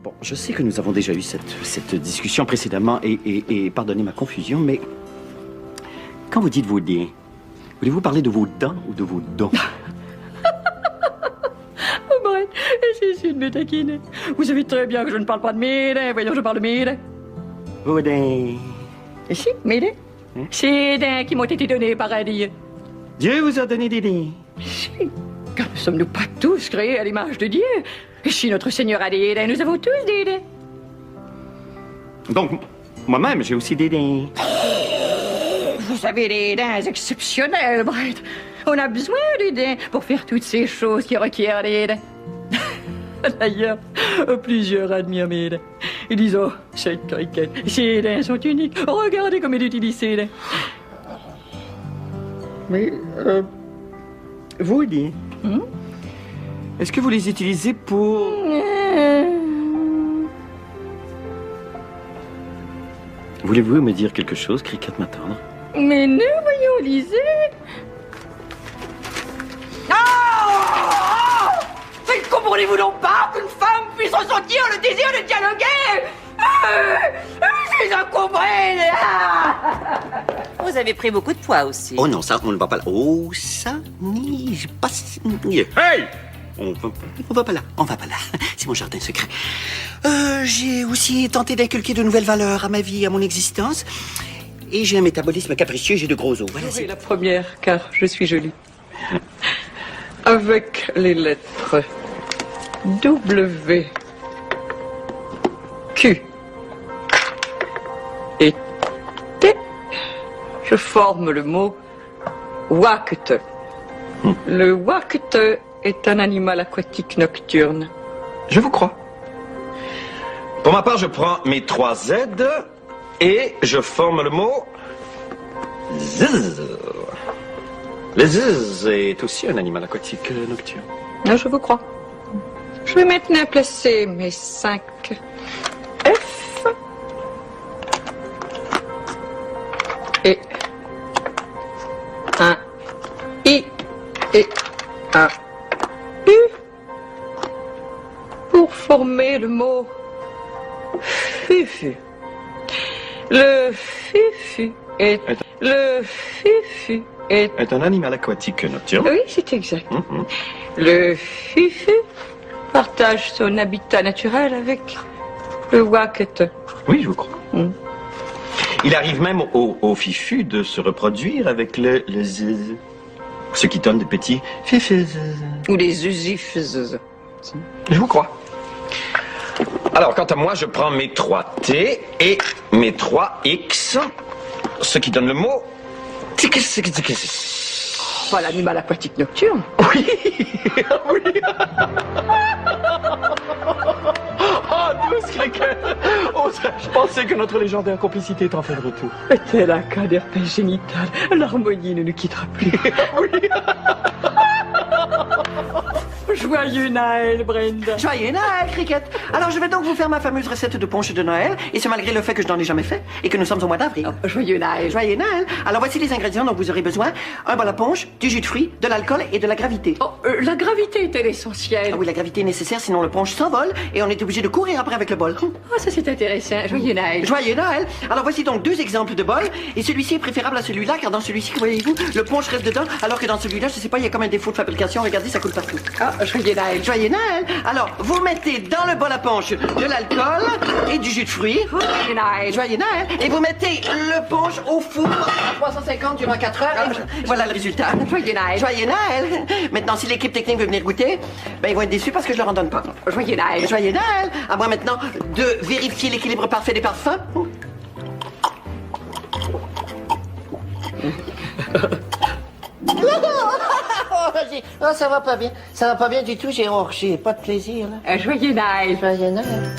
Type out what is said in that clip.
Bon, je sais que nous avons déjà eu cette discussion précédemment et pardonnez ma confusion, mais quand vous dites vos dents, voulez-vous parler de vos dents ou de vos dons? Oh, Brett, essayez de me taquiner. Vous savez très bien que je ne parle pas de mes dents. Voyons, je parle de mes dents. Vos dents. Et si, mes dents? Ces dents qui m'ont été données par un Dieu. Dieu vous a donné des dents. Si, car ne sommes-nous pas tous créés à l'image de Dieu? Et si notre Seigneur a des dents, nous avons tous des dents. Donc, moi-même, j'ai aussi des dents. Vous avez des dents exceptionnelles, Brett. On a besoin des dents pour faire toutes ces choses qui requièrent des dents. D'ailleurs, plusieurs admirent mes dents. Ils disent, oh, cette criquette, ses dents sont uniques. Regardez comme elle utilise ses dents. Mais, vos dents, est-ce que vous les utilisez pour... Voulez-vous me dire quelque chose, Cricket, ma tendre? Mais nous, voyons, lisez. Mais comprenez-vous donc pas qu'une femme puisse ressentir le désir de dialoguer? Je suis incompris. Vous avez pris beaucoup de poids aussi. Oh non, ça, on ne va pas là. Oh, ça, ni, je passe... Hey! On va pas là, on va pas là. C'est mon jardin secret. J'ai aussi tenté d'inculquer de nouvelles valeurs à ma vie, à mon existence. Et j'ai un métabolisme capricieux, j'ai de gros os. Voilà, C'est la première, car je suis jolie. Avec les lettres W, Q et T, je forme le mot ouacte. Le ouacte est un animal aquatique nocturne. Je vous crois. Pour ma part, je prends mes 3 Z et je forme le mot ZZ. le ziz est aussi un animal aquatique nocturne. Ah, je vous crois. Je vais maintenant placer mes 5 F et un I et un U pour former le mot fufu. Le fufu est... Le fufu Est un animal aquatique nocturne. Oui, c'est exact. Le fufu partage son habitat naturel avec le ouacte. Oui, je vous crois. Il arrive même au fifu de se reproduire avec le ziz. Ce qui donne des petits fifus. Ou les usifs. Je vous crois. Alors, quant à moi, je prends mes 3 T et mes 3 X, ce qui donne le mot... Pas l'animal aquatique nocturne. Oui, oui. Oh, douce cricket. Oh, je pensais que notre légendaire complicité est enfin de retour. Tel un cas d'herpès génital, l'harmonie ne nous quittera plus. Oui. Joyeux Noël, Brenda. Joyeux Noël, Cricket. Alors, je vais donc vous faire ma fameuse recette de punch de Noël, et ce malgré le fait que je n'en ai jamais fait, et que nous sommes au mois d'avril. Joyeux Noël. Joyeux Noël. Alors, voici les ingrédients dont vous aurez besoin. Un bol à punch, du jus de fruits, de l'alcool et de la gravité. Oh, la gravité était l'essentiel. Ah oui, la gravité est nécessaire, sinon le punch s'envole, et on est obligé de courir après avec le bol. Ah, ça c'est intéressant. Joyeux Noël. Joyeux Noël. Alors, voici donc 2 exemples de bols, et celui-ci est préférable à celui-là, car dans celui-ci, voyez-vous, le punch reste dedans, alors que dans celui-là, je sais pas, il y a comme un défaut de fabrication. Regardez, ça coule partout. Ah, joyeux Noël. Joyeux Noël. Alors, vous mettez dans le bol à punch de l'alcool et du jus de fruits. Joyeux Noël. Joyeux Noël. Et vous mettez le punch au four à 350 durant 4 heures. Et voilà le résultat. Joyeux Noël. Joyeux Noël. Maintenant, si l'équipe technique veut venir goûter, ben ils vont être déçus parce que je leur en donne pas. Joyeux Noël. Joyeux Noël. À moi maintenant de vérifier l'équilibre parfait des parfums. Oh, ça va pas bien. Ça va pas bien du tout, j'ai pas de plaisir, là. Joyeux Noël. Joyeux Noël.